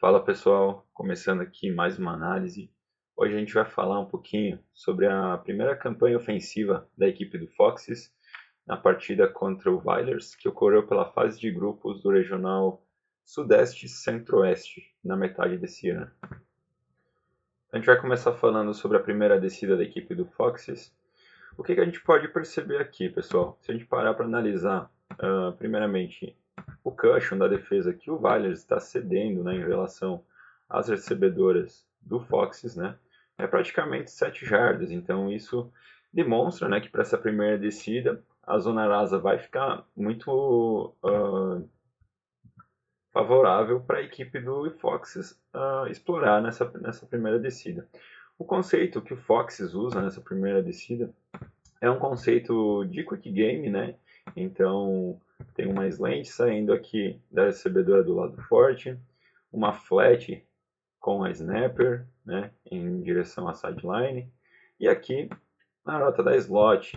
Fala pessoal, começando aqui mais uma análise. Hoje a gente vai falar um pouquinho sobre a primeira campanha ofensiva da equipe do Foxes na partida contra o Villers, que ocorreu pela fase de grupos do Regional Sudeste e Centro-Oeste, na metade desse ano. A gente vai começar falando sobre a primeira descida da equipe do Foxes. O que a gente pode perceber aqui, pessoal? Se a gente parar para analisar, primeiramente, o cushion da defesa que o Villers está cedendo, né, em relação às recebedoras do Foxes, né, é praticamente 7 jardas. Então isso demonstra, né, que para essa primeira descida a zona rasa vai ficar muito favorável para a equipe do Foxes explorar nessa primeira descida. O conceito que o Foxes usa nessa primeira descida é um conceito de quick game, né? Então tem uma slant saindo aqui da recebedora do lado forte, uma flat com a snapper, né, em direção à sideline, e aqui na rota da slot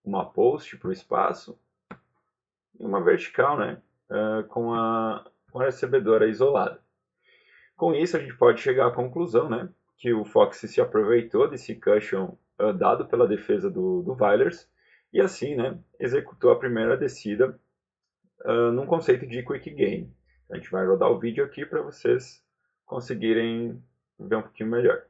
uma post para o espaço e uma vertical, né, com a recebedora isolada. Com isso a gente pode chegar à conclusão, né, que o Fox se aproveitou desse cushion dado pela defesa do Villers e assim, né, executou a primeira descida num conceito de quick game. A gente vai rodar o vídeo aqui para vocês conseguirem ver um pouquinho melhor.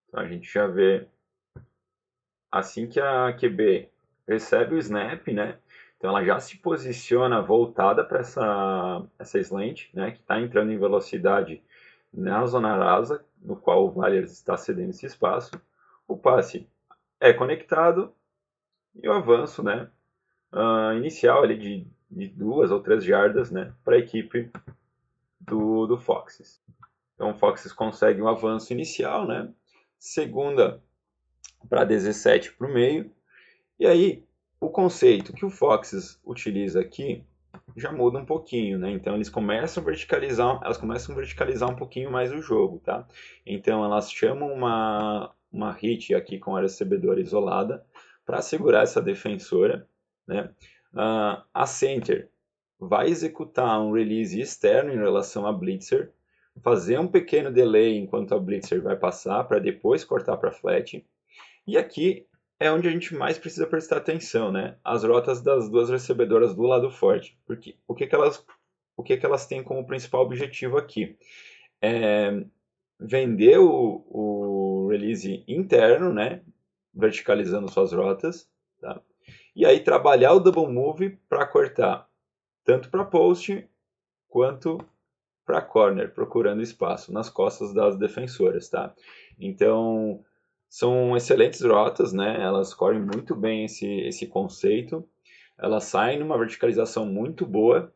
Então a gente já vê assim que a QB recebe o snap, né? Então ela já se posiciona voltada para essa slant, né? Que está entrando em velocidade na zona rasa, no qual o Villers está cedendo esse espaço. O passe é conectado e o avanço, né? Inicial ali de 2 ou 3 jardas, né? Para a equipe do Foxes. Então o Foxes consegue um avanço inicial, né? Segunda para 17 para o meio. E aí, o conceito que o Foxes utiliza aqui já muda um pouquinho, né? Então elas começam a verticalizar um pouquinho mais o jogo, tá? Então elas chamam uma hit aqui com a recebedora isolada para segurar essa defensora, né? A center vai executar um release externo em relação a blitzer, fazer um pequeno delay enquanto a blitzer vai passar para depois cortar para flat. E aqui é onde a gente mais precisa prestar atenção, né? As rotas das duas recebedoras do lado forte. Porque o que elas têm como principal objetivo aqui? É vender o release interno, né? Verticalizando suas rotas, tá? E aí trabalhar o double move para cortar tanto para post quanto para corner, procurando espaço nas costas das defensoras, tá? Então, são excelentes rotas, né? Elas correm muito bem esse conceito. Elas saem numa verticalização muito boa,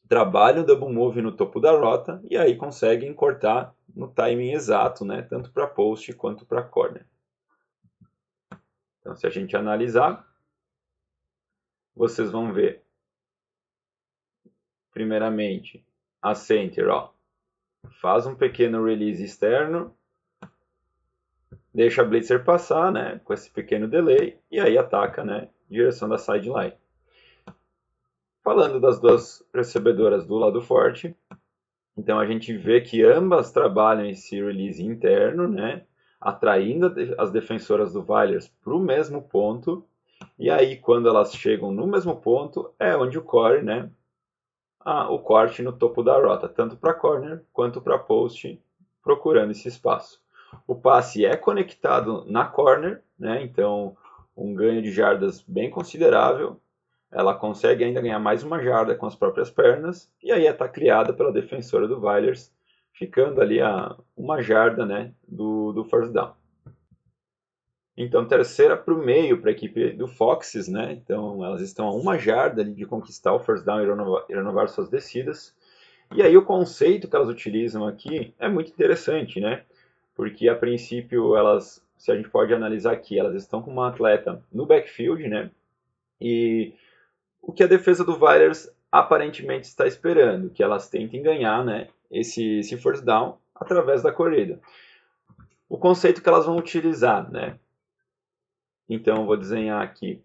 trabalham o double move no topo da rota e aí conseguem cortar no timing exato, né? Tanto para post quanto para corner. Então, se a gente analisar, vocês vão ver, primeiramente, a center, ó, faz um pequeno release externo, deixa a blitzer passar, né, com esse pequeno delay, e aí ataca, né, em direção da sideline. Falando das duas recebedoras do lado forte, então a gente vê que ambas trabalham esse release interno, né, atraindo as defensoras do Villers para o mesmo ponto, e aí quando elas chegam no mesmo ponto, é onde ocorre, né, o corte no topo da rota, tanto para corner quanto para post, procurando esse espaço. O passe é conectado na corner, né? Então um ganho de jardas bem considerável. Ela consegue ainda ganhar mais uma jarda com as próprias pernas, e aí está criada pela defensora do Villers, ficando ali a uma jarda, né, do first down. Então, terceira para o meio para a equipe do Foxes, né? Então, elas estão a uma jarda de conquistar o first down e renovar suas descidas. E aí o conceito que elas utilizam aqui é muito interessante, né? Porque a princípio elas, se a gente pode analisar aqui, elas estão com uma atleta no backfield, né? E o que a defesa do Villers aparentemente está esperando, que elas tentem ganhar, né? Esse first down através da corrida. o conceito que elas vão utilizar, né? Então, eu vou desenhar aqui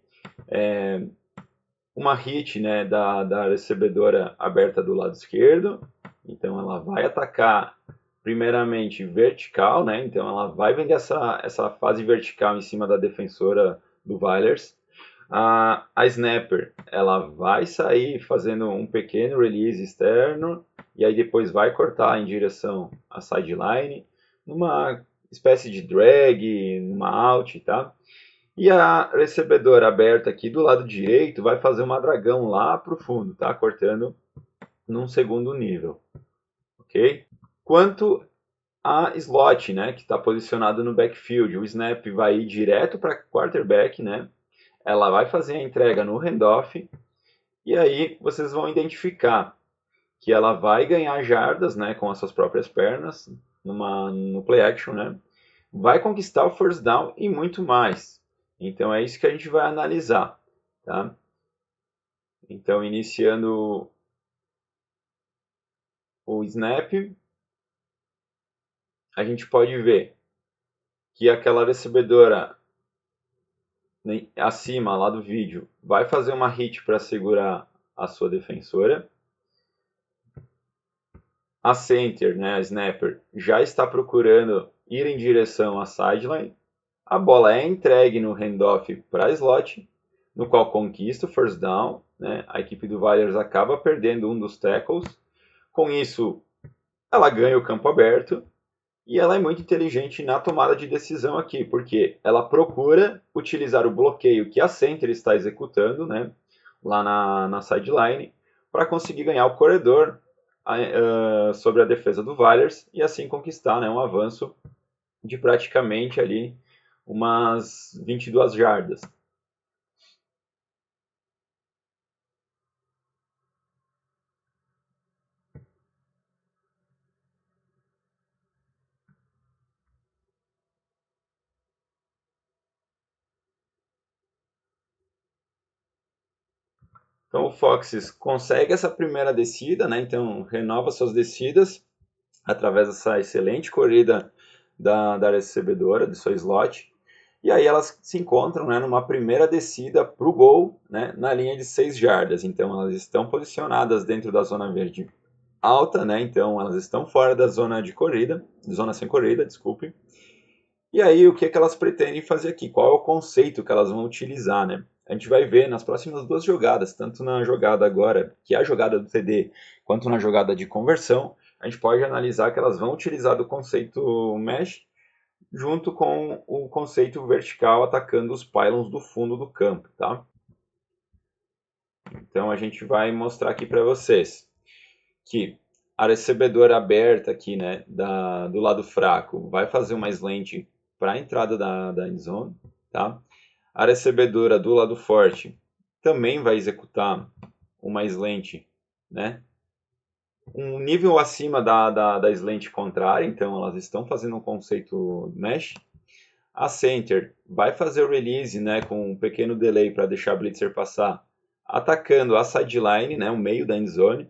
uma hit, né, da recebedora aberta do lado esquerdo. Então, ela vai atacar primeiramente vertical, né? Então, ela vai vender essa fase vertical em cima da defensora do Vailers. A Snapper, ela vai sair fazendo um pequeno release externo e aí depois vai cortar em direção à sideline, numa espécie de drag, numa out, tá? E a recebedora aberta aqui do lado direito vai fazer uma dragão lá para o fundo, tá? Cortando num segundo nível, ok? Quanto a slot, né, que está posicionado no backfield, o snap vai ir direto para quarterback, né? Ela vai fazer a entrega no handoff e aí vocês vão identificar que ela vai ganhar jardas, né, com as suas próprias pernas no play action, né? Vai conquistar o first down e muito mais. Então é isso que a gente vai analisar, tá? Então iniciando o snap, a gente pode ver que aquela recebedora acima lá do vídeo vai fazer uma hit para segurar a sua defensora. A center, né, a snapper, já está procurando ir em direção à sideline. A bola é entregue no handoff para a slot, no qual conquista o first down. Né? A equipe do Vailers acaba perdendo um dos tackles. Com isso, ela ganha o campo aberto. E ela é muito inteligente na tomada de decisão aqui, porque ela procura utilizar o bloqueio que a center está executando, né, lá na sideline, para conseguir ganhar o corredor sobre a defesa do Vailers e assim conquistar, né, um avanço de praticamente ali umas 22 jardas. Então o Foxes consegue essa primeira descida, né? Então renova suas descidas através dessa excelente corrida da recebedora, de sua slot. E aí elas se encontram, né, numa primeira descida para o gol, né, na linha de 6 jardas. Então elas estão posicionadas dentro da zona verde alta, né? Então elas estão fora da zona de corrida, zona sem corrida, desculpe. E aí o que é que elas pretendem fazer aqui? Qual é o conceito que elas vão utilizar, né? A gente vai ver nas próximas duas jogadas, tanto na jogada agora, que é a jogada do TD, quanto na jogada de conversão, a gente pode analisar que elas vão utilizar do conceito mesh junto com o conceito vertical atacando os pylons do fundo do campo, tá? Então a gente vai mostrar aqui para vocês que a recebedora aberta aqui, né, do lado fraco, vai fazer uma slant para a entrada da endzone, tá? A recebedora do lado forte também vai executar uma slant, né? Um nível acima da slant contrária, então elas estão fazendo um conceito mesh. A center vai fazer o release, né, com um pequeno delay para deixar a blitzer passar, atacando a sideline, né, o meio da endzone.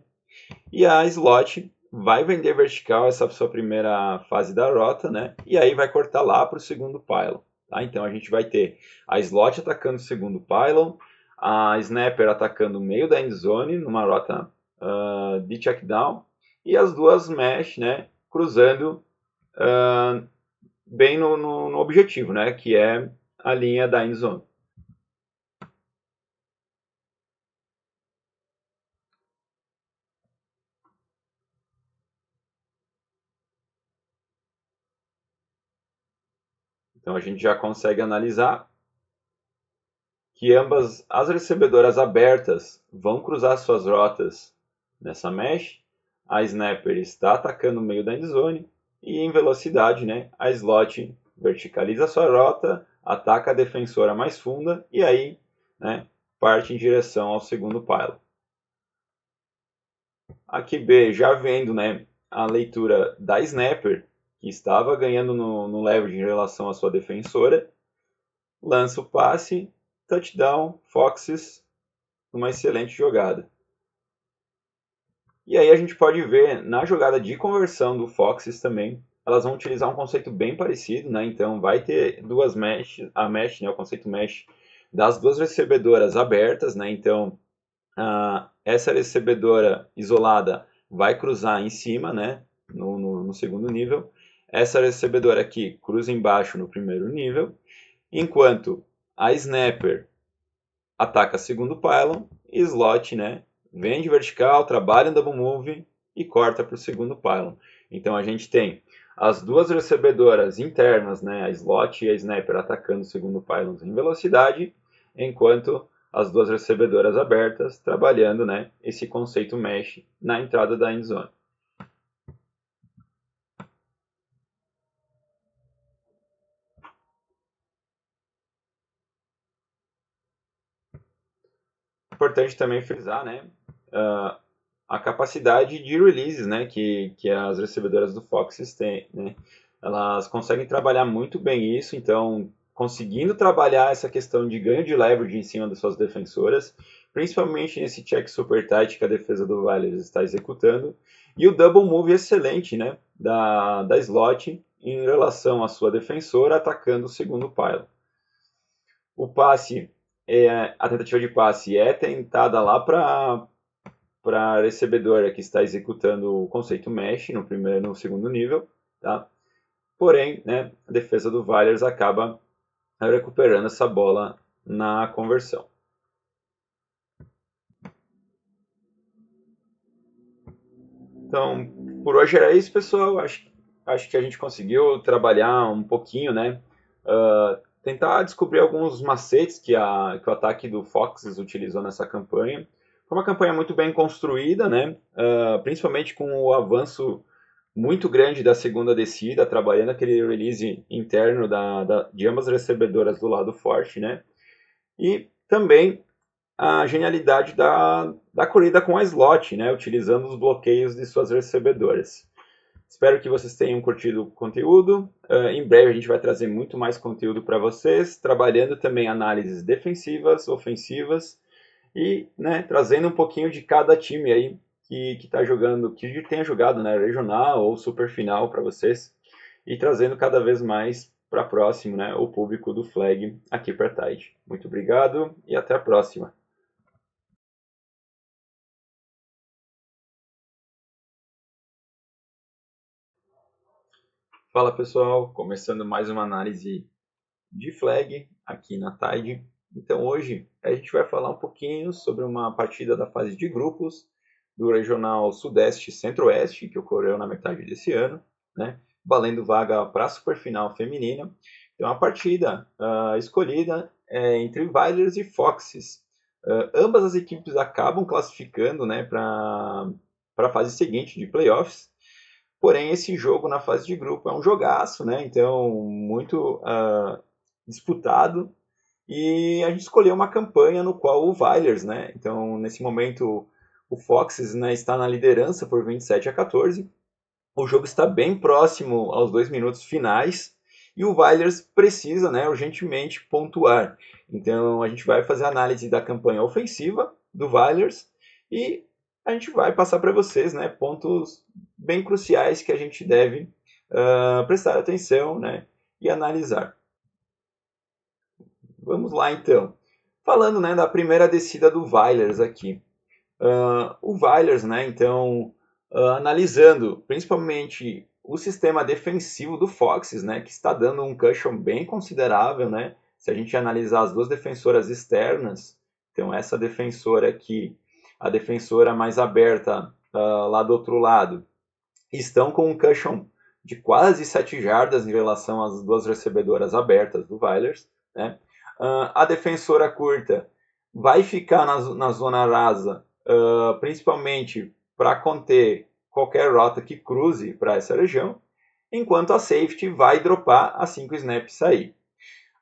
E a slot vai vender vertical essa sua primeira fase da rota, né? E aí vai cortar lá para o segundo pylon. Tá? Então a gente vai ter a slot atacando o segundo pylon, a snapper atacando o meio da endzone numa rota de checkdown e as duas mesh, né, cruzando bem no objetivo, né, que é a linha da endzone. Então a gente já consegue analisar que ambas as recebedoras abertas vão cruzar suas rotas nessa mesh. A snapper está atacando o meio da endzone e em velocidade, né, a slot verticaliza sua rota, ataca a defensora mais funda e aí, né, parte em direção ao segundo pylon. Aqui B, já vendo, né, a leitura da snapper, que estava ganhando no leverage em relação à sua defensora, lança o passe, touchdown, Foxes, uma excelente jogada. E aí a gente pode ver na jogada de conversão do Foxes também elas vão utilizar um conceito bem parecido, né? Então vai ter duas mesh, a mesh, né, o conceito mesh das duas recebedoras abertas, né? Então essa recebedora isolada vai cruzar em cima, né, no segundo nível. Essa recebedora aqui cruza embaixo no primeiro nível, enquanto a snapper ataca segundo pylon e slot, né, vem de vertical, trabalha em double move e corta para o segundo pylon. Então a gente tem as duas recebedoras internas, né, a slot e a snapper atacando o segundo pylon em velocidade, enquanto as duas recebedoras abertas trabalhando, né, esse conceito mesh na entrada da endzone. Importante também frisar, né, a capacidade de releases, né, que as recebedoras do Foxes têm, né. Elas conseguem trabalhar muito bem isso, então conseguindo trabalhar essa questão de ganho de leverage em cima das suas defensoras, principalmente nesse check super tight que a defesa do Valles está executando, e o double move excelente, né, da slot em relação à sua defensora atacando o segundo pylon. O passe, a tentativa de passe é tentada lá para a recebedora que está executando o conceito mesh no primeiro e no segundo nível, tá? Porém, né, a defesa do Valers acaba recuperando essa bola na conversão. Então, por hoje era isso, pessoal. Acho que a gente conseguiu trabalhar um pouquinho, né? Tentar descobrir alguns macetes que o ataque do Foxes utilizou nessa campanha. Foi uma campanha muito bem construída, né? Principalmente com o avanço muito grande da segunda descida, trabalhando aquele release interno de ambas as recebedoras do lado forte, né? E também a genialidade da corrida com a slot, né? Utilizando os bloqueios de suas recebedoras. Espero que vocês tenham curtido o conteúdo. Em breve a gente vai trazer muito mais conteúdo para vocês, trabalhando também análises defensivas, ofensivas e, né, trazendo um pouquinho de cada time aí que está jogando, que tenha jogado, né, regional ou super final para vocês e trazendo cada vez mais para próximo, né, o público do Flag aqui para Tide. Muito obrigado e até a próxima. Fala pessoal, começando mais uma análise de Flag aqui na Tide. Então hoje a gente vai falar um pouquinho sobre uma partida da fase de grupos do Regional Sudeste Centro-Oeste, que ocorreu na metade desse ano, né? Valendo vaga para a Superfinal Feminina. Então a partida escolhida é entre Vylers e Foxes. Ambas as equipes acabam classificando, né, para a fase seguinte de playoffs. Porém, esse jogo na fase de grupo é um jogaço, né? Então, muito disputado. E a gente escolheu uma campanha no qual o Vylers, né? Então, nesse momento, o Foxes, né, está na liderança por 27-14. O jogo está bem próximo aos 2 minutos finais. E o Vylers precisa, né, urgentemente pontuar. Então, a gente vai fazer a análise da campanha ofensiva do Vylers e a gente vai passar para vocês, né, pontos bem cruciais que a gente deve prestar atenção, né, e analisar. Vamos lá então. Falando, né, da primeira descida do Vylers aqui. O Vylers, né, então, analisando principalmente o sistema defensivo do Foxes, né, que está dando um cushion bem considerável, né, se a gente analisar as duas defensoras externas, então essa defensora aqui, a defensora mais aberta lá do outro lado, estão com um cushion de quase 7 jardas em relação às duas recebedoras abertas do Vylers, né. A defensora curta vai ficar na zona rasa, principalmente para conter qualquer rota que cruze para essa região, enquanto a safety vai dropar assim que o snap sair.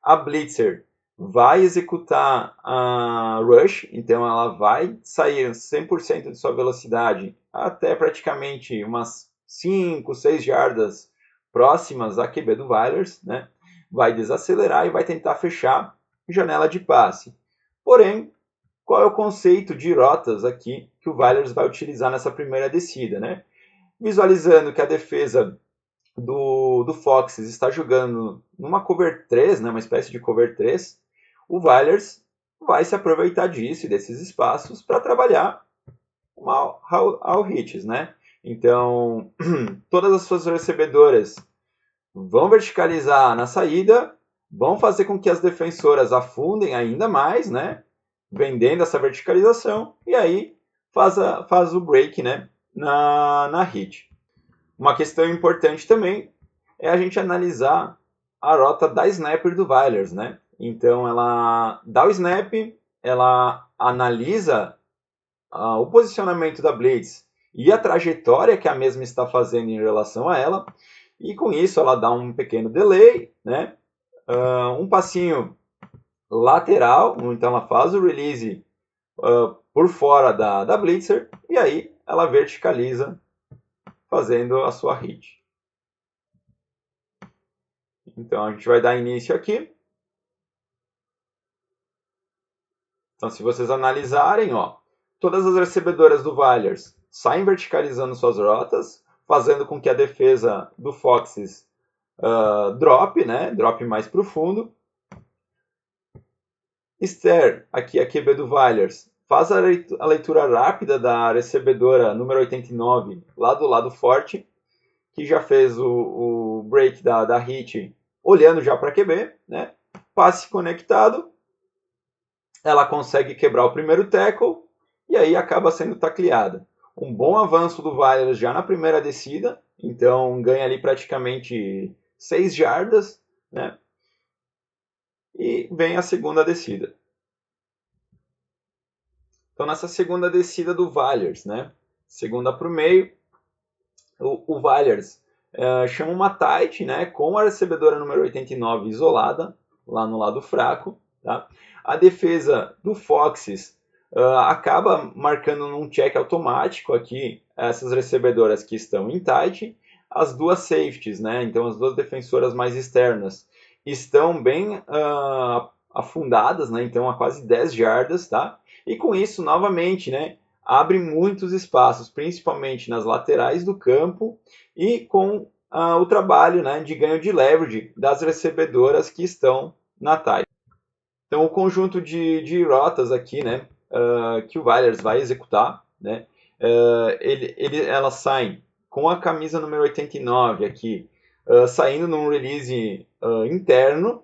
A blitzer vai executar a rush, então ela vai sair 100% de sua velocidade até praticamente umas 5, 6 jardas próximas à QB do Vylers, né? Vai desacelerar e vai tentar fechar janela de passe. Porém, qual é o conceito de rotas aqui que o Vylers vai utilizar nessa primeira descida, né? Visualizando que a defesa do Foxes está jogando numa cover 3, né, uma espécie de cover 3, o Valyers vai se aproveitar disso e desses espaços para trabalhar uma all hits, né? Então, todas as suas recebedoras vão verticalizar na saída, vão fazer com que as defensoras afundem ainda mais, né? Vendendo essa verticalização, e aí faz o break, né? Na hit. Uma questão importante também é a gente analisar a rota da snapper do Valyers, né? Então ela dá o snap, ela analisa o posicionamento da Blitz e a trajetória que a mesma está fazendo em relação a ela, e com isso ela dá um pequeno delay, né? Um passinho lateral, então ela faz o release por fora da Blitzer, e aí ela verticaliza fazendo a sua hit. Então a gente vai dar início aqui. Então se vocês analisarem, ó, todas as recebedoras do Valyers saem verticalizando suas rotas, fazendo com que a defesa do Foxes drop, né? Drop mais profundo. Ster, aqui a QB do Valyers, faz a leitura rápida da recebedora número 89 lá do lado forte, que já fez o break da hit olhando já para QB, né? Passe conectado, ela consegue quebrar o primeiro tackle e aí acaba sendo tacleada. Um bom avanço do Valyers já na primeira descida, então ganha ali praticamente 6 jardas, né? E vem a segunda descida. Então nessa segunda descida do Valyers, né? Segunda para o meio, o Valyers chama uma tight, né? Com a recebedora número 89 isolada, lá no lado fraco, tá? A defesa do Foxes acaba marcando num check automático aqui essas recebedoras que estão em tight, as duas safeties, né? Então as duas defensoras mais externas estão bem afundadas, né? Então a quase 10 jardas, tá? E com isso, novamente, né? Abre muitos espaços, principalmente nas laterais do campo e com o trabalho, né, de ganho de leverage das recebedoras que estão na tight. Então o conjunto de rotas aqui, né, que o Valyers vai executar, né, elas saem com a camisa número 89 aqui, saindo num release interno,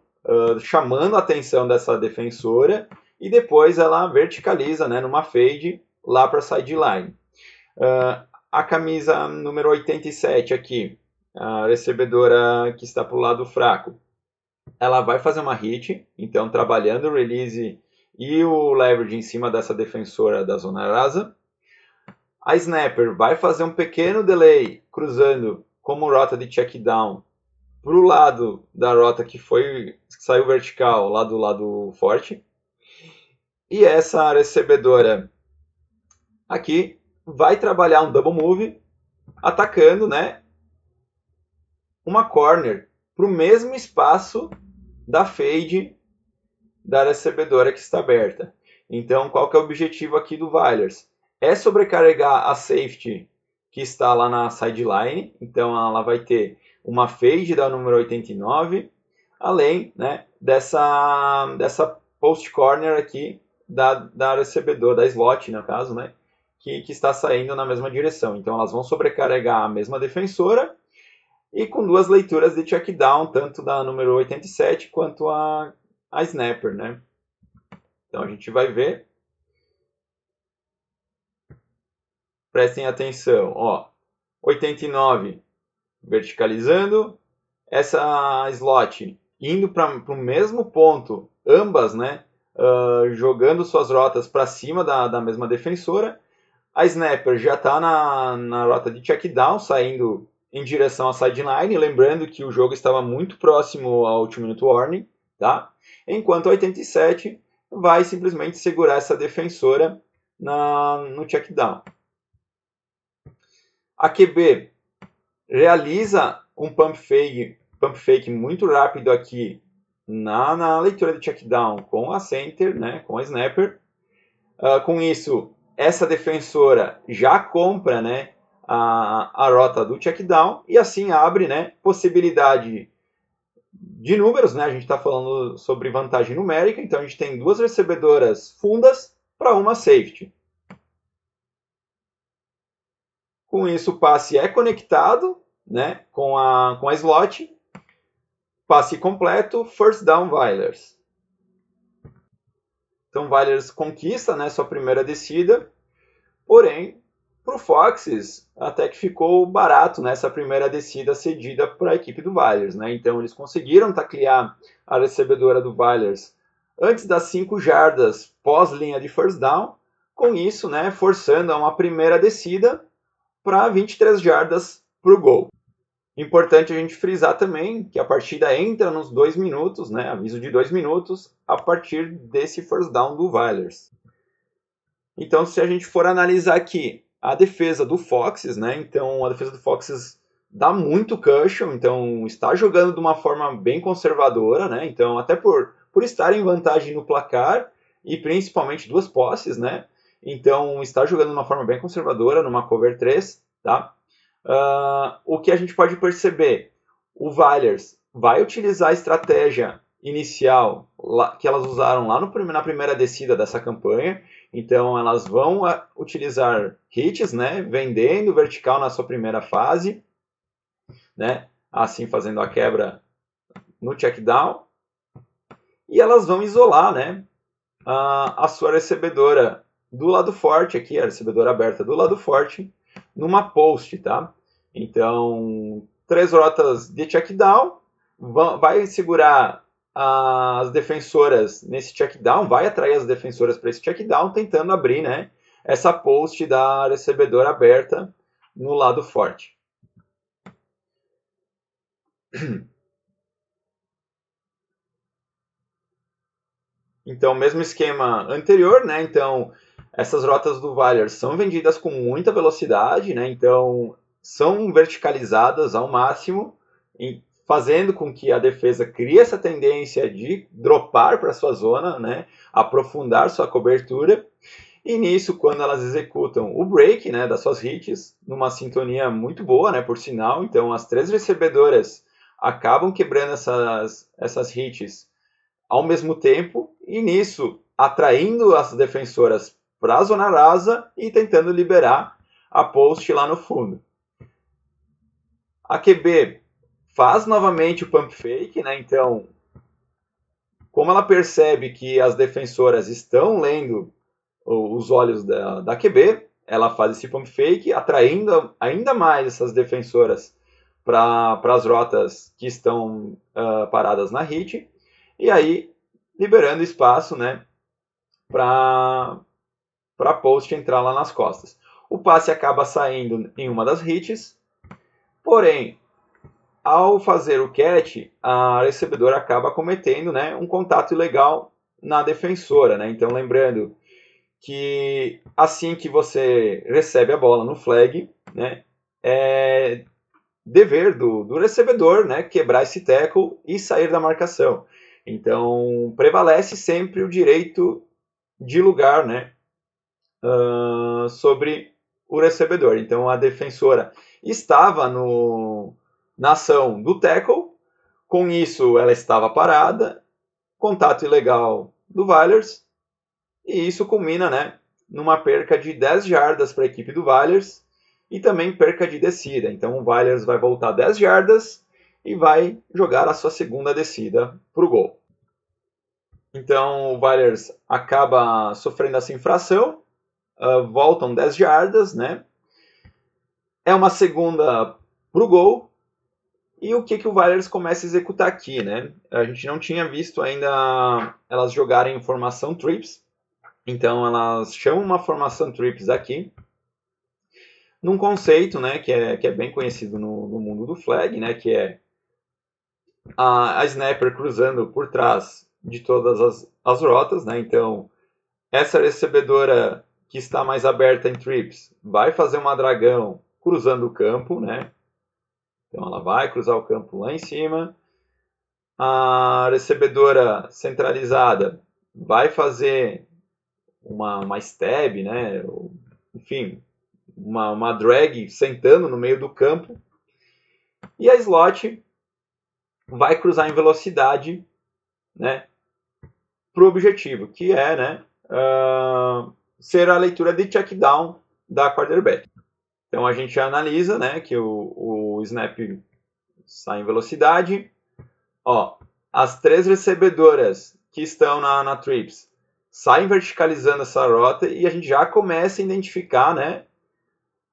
chamando a atenção dessa defensora, e depois ela verticaliza, né, numa fade lá para a sideline. A camisa número 87 aqui, a recebedora que está para o lado fraco, ela vai fazer uma hit, então trabalhando o release e o leverage em cima dessa defensora da zona rasa. A snapper vai fazer um pequeno delay cruzando como rota de check down para o lado da rota que saiu vertical, lá do lado forte. E essa recebedora aqui vai trabalhar um double move, atacando, né, uma corner para o mesmo espaço da fade da recebedora que está aberta. Então, qual que é o objetivo aqui do Valyers? É sobrecarregar a safety que está lá na sideline. Então, ela vai ter uma fade da número 89, além, né, dessa post corner aqui da recebedora, da slot, no caso, né, que está saindo na mesma direção. Então, elas vão sobrecarregar a mesma defensora e com duas leituras de check down, tanto da número 87 quanto a snapper, né? Então a gente vai ver. Prestem atenção, ó. 89 verticalizando, essa slot indo para o mesmo ponto, ambas, né? Jogando suas rotas para cima da mesma defensora. A snapper já está na rota de check down, saindo em direção à sideline, lembrando que o jogo estava muito próximo ao 2-minute warning, tá? Enquanto a 87 vai simplesmente segurar essa defensora no check down. A QB realiza um pump fake muito rápido aqui na leitura de check down com a center, né, com a snapper. Com isso, essa defensora já compra, né, a rota do checkdown e assim abre, né, possibilidade de números, né? A gente está falando sobre vantagem numérica, então a gente tem duas recebedoras fundas para uma safety. Com isso, o passe é conectado, né, com a slot, passe completo, first down Vailers. Então, Vailers conquista, né, sua primeira descida, porém, para o Foxes, até que ficou barato nessa primeira descida cedida para a equipe do Vailers, né? Então, eles conseguiram taclear a recebedora do Vailers antes das 5 jardas pós-linha de first down, com isso, né, forçando a uma primeira descida para 23 jardas para o gol. Importante a gente frisar também que a partida entra nos 2 minutos, né, aviso de 2 minutos, a partir desse first down do Vailers. Então, se a gente for analisar aqui a defesa do Foxes, né, então a defesa do Foxes dá muito cushion, então está jogando de uma forma bem conservadora, né, então até por estar em vantagem no placar e principalmente duas posses, né, então está jogando de uma forma bem conservadora, numa cover 3, tá? O que a gente pode perceber? O Vailers vai utilizar a estratégia inicial que elas usaram lá na primeira descida dessa campanha. Então, elas vão utilizar hits, né, vendendo vertical na sua primeira fase, né, assim fazendo a quebra no check down. E elas vão isolar, né, a sua recebedora do lado forte aqui, a recebedora aberta do lado forte, numa post, tá? Então, 3 rotas de check down, vai segurar as defensoras nesse check down, vai atrair as defensoras para esse check down, tentando abrir, né, essa post da recebedora aberta no lado forte. Então, mesmo esquema anterior, né? Então, essas rotas do Valer são vendidas com muita velocidade, né? Então, são verticalizadas ao máximo, fazendo com que a defesa crie essa tendência de dropar para sua zona, né? Aprofundar sua cobertura. E nisso, quando elas executam o break, né, das suas hits, numa sintonia muito boa, né, por sinal, então as 3 recebedoras acabam quebrando essas hits ao mesmo tempo, e nisso atraindo as defensoras para a zona rasa e tentando liberar a post lá no fundo. A QB faz novamente o pump fake, né? Então, como ela percebe que as defensoras estão lendo os olhos da QB, ela faz esse pump fake, atraindo ainda mais essas defensoras para as rotas que estão paradas na hit, e aí liberando espaço, né, para post entrar lá nas costas. O passe acaba saindo em uma das hits, porém, ao fazer o catch, a recebedora acaba cometendo, né, um contato ilegal na defensora, né? Então, lembrando que assim que você recebe a bola no flag, né, é dever do recebedor, né, quebrar esse tackle e sair da marcação. Então, prevalece sempre o direito de lugar, né, sobre o recebedor. Então, a defensora estava na ação do tackle, com isso ela estava parada, contato ilegal do Vailers, e isso culmina, né, numa perca de 10 jardas para a equipe do Vailers e também perca de descida. Então, o Vailers vai voltar 10 jardas e vai jogar a sua segunda descida para o gol. Então, o Vailers acaba sofrendo essa infração, voltam 10 jardas, né? É uma segunda para o gol. E o que o Vailers começa a executar aqui, né? A gente não tinha visto ainda elas jogarem em formação trips. Então, elas chamam uma formação trips aqui, num conceito, né, que é bem conhecido no mundo do flag, né, que é a snapper cruzando por trás de todas as rotas, né? Então, essa recebedora que está mais aberta em trips vai fazer uma dragão cruzando o campo, né? Então ela vai cruzar o campo lá em cima. A recebedora centralizada vai fazer uma stab, né? Enfim, uma drag sentando no meio do campo. E a slot vai cruzar em velocidade, né, para o objetivo, que é, né, ser a leitura de check down da quarterback. Então a gente analisa, né, que o snap sai em velocidade. Ó, as 3 recebedoras que estão na trips saem verticalizando essa rota e a gente já começa a identificar, né,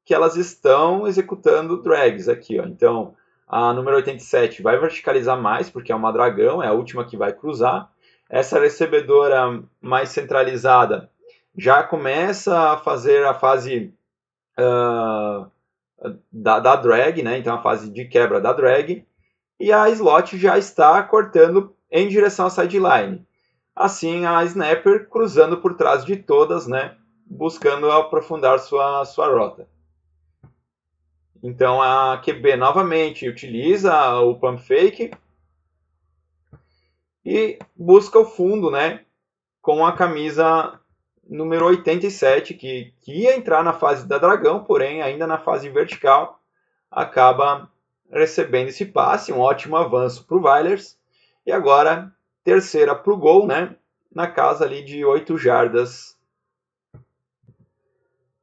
que elas estão executando drags aqui, ó. Então, a número 87 vai verticalizar mais, porque é uma dragão, é a última que vai cruzar. Essa recebedora mais centralizada já começa a fazer a fase da drag, né? Então, a fase de quebra da drag. E a slot já está cortando em direção à sideline. Assim, a snapper cruzando por trás de todas, né? Buscando aprofundar sua rota. Então a QB novamente utiliza o pump fake e busca o fundo, né, com a camisa número 87, que ia entrar na fase da dragão, porém ainda na fase vertical, acaba recebendo esse passe, um ótimo avanço para o Vailers. E agora, terceira para o gol, né, na casa ali de 8 jardas.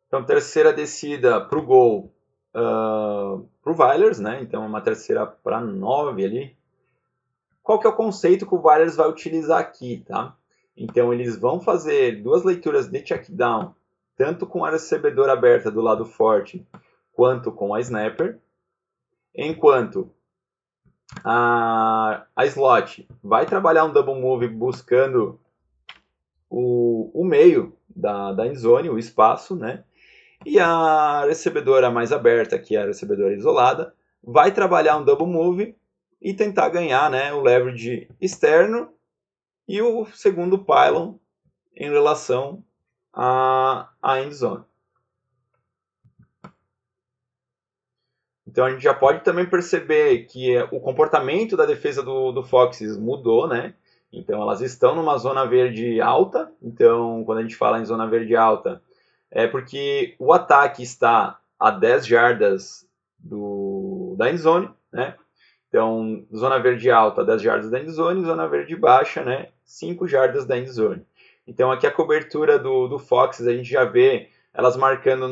Então, terceira descida para o gol para o Vailers, né? Então, uma terceira para 9 ali. Qual que é o conceito que o Vailers vai utilizar aqui, tá? Então, eles vão fazer 2 leituras de check down, tanto com a recebedora aberta do lado forte, quanto com a snapper, enquanto a slot vai trabalhar um double move buscando o meio da endzone, o espaço, né? E a recebedora mais aberta, que é a recebedora isolada, vai trabalhar um double move e tentar ganhar, né, o leverage externo e o segundo pylon em relação à endzone. Então a gente já pode também perceber que o comportamento da defesa do Foxes mudou, né? Então elas estão numa zona verde alta. Então quando a gente fala em zona verde alta, é porque o ataque está a 10 jardas da endzone, né? Então, zona verde alta, 10 jardas da endzone, zona verde baixa, né? 5 jardas da endzone. Então aqui a cobertura do Foxes, a gente já vê elas marcando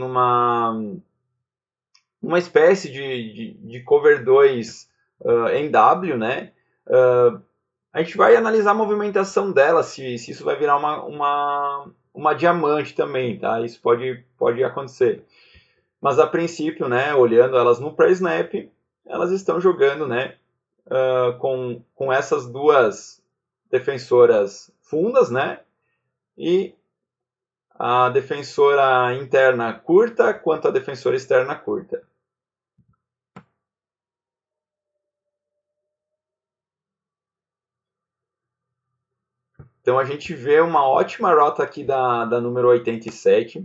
uma espécie de cover 2 em W, né? A gente vai analisar a movimentação dela, se isso vai virar uma diamante também, tá? Isso pode acontecer. Mas a princípio, né, olhando elas no pré-snap, elas estão jogando, né, com essas duas defensoras fundas, né, e a defensora interna curta quanto a defensora externa curta. Então a gente vê uma ótima rota aqui da número 87.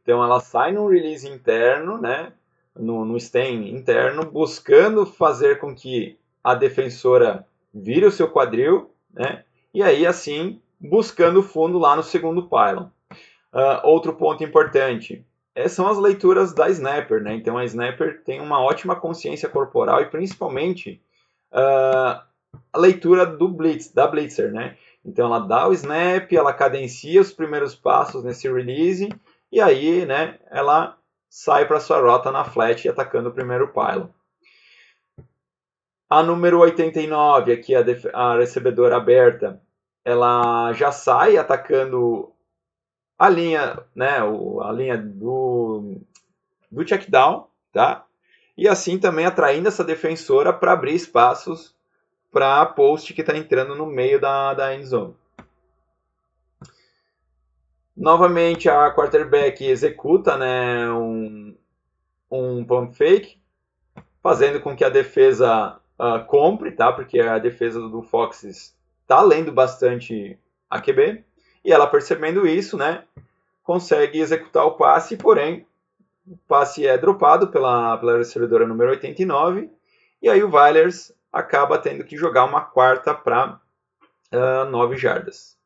Então ela sai no release interno, né, no stem interno, buscando fazer com que a defensora vire o seu quadril, né, e aí assim buscando o fundo lá no segundo pylon. Outro ponto importante são as leituras da snapper, né? Então a snapper tem uma ótima consciência corporal e principalmente a leitura do blitz, da blitzer, né? Então ela dá o snap, ela cadencia os primeiros passos nesse release e aí, né, ela sai para sua rota na flat atacando o primeiro pylon. A número 89, aqui a recebedora aberta, ela já sai atacando a linha, né, a linha do check down, tá? E assim também atraindo essa defensora para abrir espaços para a post que está entrando no meio da end zone. Novamente a quarterback executa, né, um pump fake, fazendo com que a defesa compre, tá? Porque a defesa do Foxes está lendo bastante a QB. E ela percebendo isso, né, consegue executar o passe, porém o passe é dropado pela recebedora número 89. E aí o Vailers acaba tendo que jogar uma quarta para 9 jardas.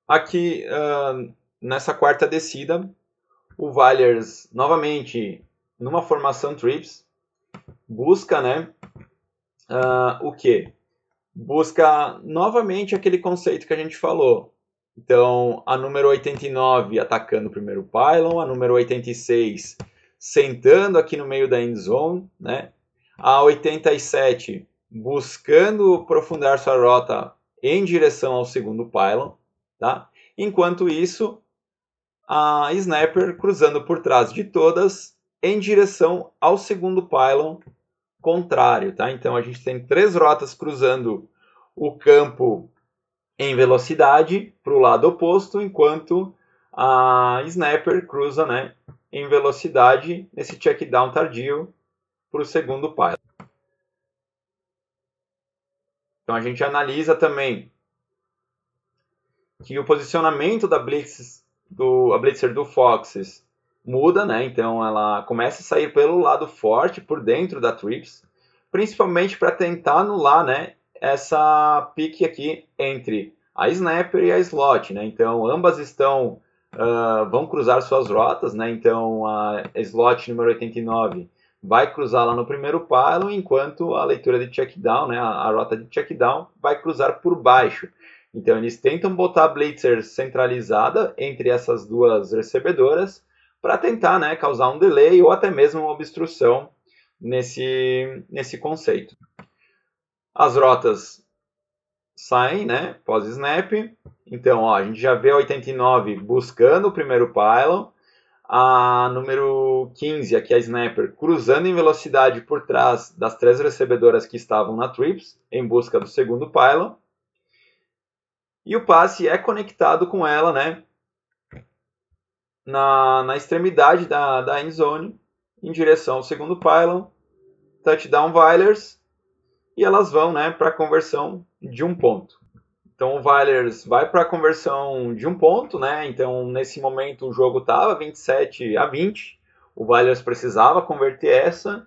Aqui, nessa quarta descida, o Valyers, novamente, numa formação trips, busca, né, o quê? Busca novamente aquele conceito que a gente falou. Então, a número 89 atacando o primeiro pylon, a número 86 sentando aqui no meio da end zone, né? A 87 buscando aprofundar sua rota em direção ao segundo pylon, tá? Enquanto isso, a Snapper cruzando por trás de todas em direção ao segundo pylon contrário, tá? Então a gente tem 3 rotas cruzando o campo em velocidade para o lado oposto, enquanto a Snapper cruza, né, em velocidade nesse check down tardio para o segundo pylon. Então a gente analisa também que o posicionamento da a Blitzer do Foxes muda, né? Então ela começa a sair pelo lado forte, por dentro da Trips, principalmente para tentar anular, né, essa pique aqui entre a Snapper e a Slot, né? Então ambas vão cruzar suas rotas, né? Então a Slot número 89 vai cruzar lá no primeiro pylon, enquanto a leitura de checkdown, né, a rota de checkdown, vai cruzar por baixo. Então eles tentam botar a Blitzer centralizada entre essas duas recebedoras para tentar, né, causar um delay ou até mesmo uma obstrução nesse conceito. As rotas saem, né, pós-snap. Então, ó, a gente já vê a 89 buscando o primeiro pylon, a número 15, aqui a Snapper, cruzando em velocidade por trás das 3 recebedoras que estavam na Trips, em busca do segundo pylon. E o passe é conectado com ela, né, na extremidade da end zone, em direção ao segundo pylon, touchdown Valyers, e elas vão, né, para a conversão de um ponto. Então o Valyers vai para a conversão de um ponto, né? Então nesse momento o jogo estava 27-20, o Valyers precisava converter essa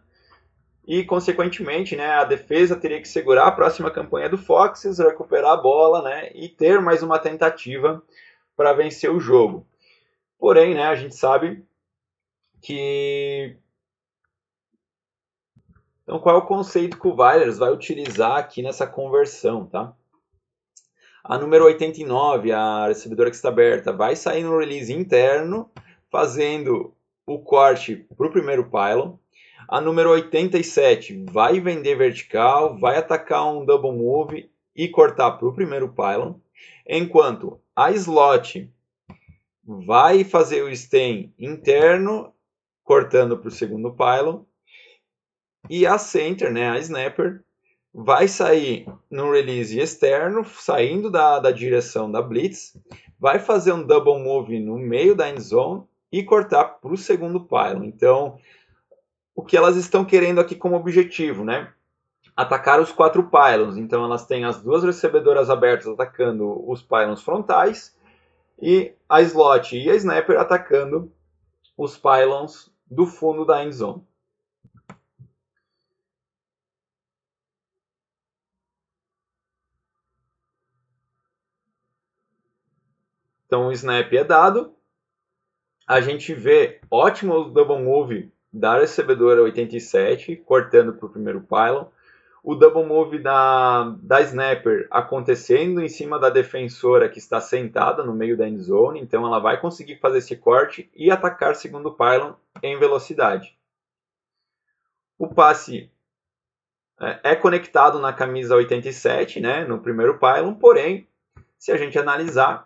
e consequentemente, né, a defesa teria que segurar a próxima campanha do Foxes, recuperar a bola, né, e ter mais uma tentativa para vencer o jogo. Porém, né, a gente sabe que então qual é o conceito que o Valyers vai utilizar aqui nessa conversão, tá? A número 89, a recebedora que está aberta, vai sair no release interno, fazendo o corte para o primeiro pylon. A número 87 vai vender vertical, vai atacar um double move e cortar para o primeiro pylon. Enquanto a slot vai fazer o stem interno, cortando para o segundo pylon. E a center, né, a snapper, vai sair no release externo, saindo da direção da blitz, vai fazer um double move no meio da end zone e cortar para o segundo pylon. Então, o que elas estão querendo aqui como objetivo, né? Atacar os 4 pylons. Então, elas têm as 2 recebedoras abertas atacando os pylons frontais e a slot e a snapper atacando os pylons do fundo da end zone. Então o snap é dado, a gente vê ótimo double move da recebedora 87, cortando para o primeiro pylon, o double move da snapper acontecendo em cima da defensora que está sentada no meio da end zone, então ela vai conseguir fazer esse corte e atacar segundo pylon em velocidade. O passe é conectado na camisa 87, né, no primeiro pylon, porém, se a gente analisar,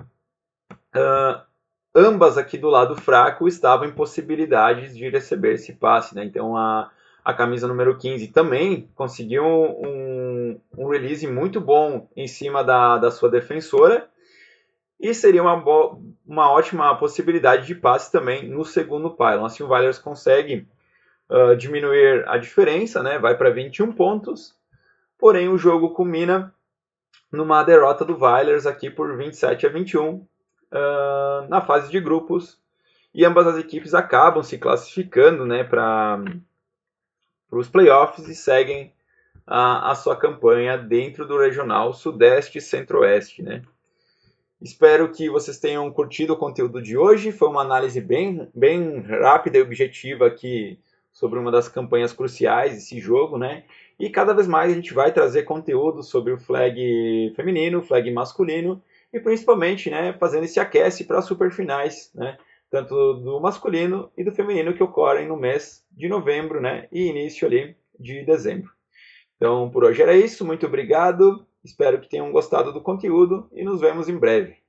ambas aqui do lado fraco estavam em possibilidades de receber esse passe, né? Então a camisa número 15 também conseguiu um release muito bom em cima da sua defensora e seria uma ótima possibilidade de passe também no segundo pylon. Assim o Valyers consegue diminuir a diferença, né? Vai para 21 pontos, porém o jogo culmina numa derrota do Valyers aqui por 27-21 na fase de grupos, e ambas as equipes acabam se classificando, né, para os playoffs e seguem a sua campanha dentro do regional Sudeste e Centro-Oeste, né. Espero que vocês tenham curtido o conteúdo de hoje. Foi uma análise bem rápida e objetiva aqui sobre uma das campanhas cruciais desse jogo, né? E cada vez mais a gente vai trazer conteúdo sobre o flag feminino, o flag masculino e principalmente, né, fazendo esse aquece para as superfinais, né? Tanto do masculino e do feminino que ocorrem no mês de novembro, né? E início ali de dezembro. Então, por hoje era isso. Muito obrigado. Espero que tenham gostado do conteúdo e nos vemos em breve.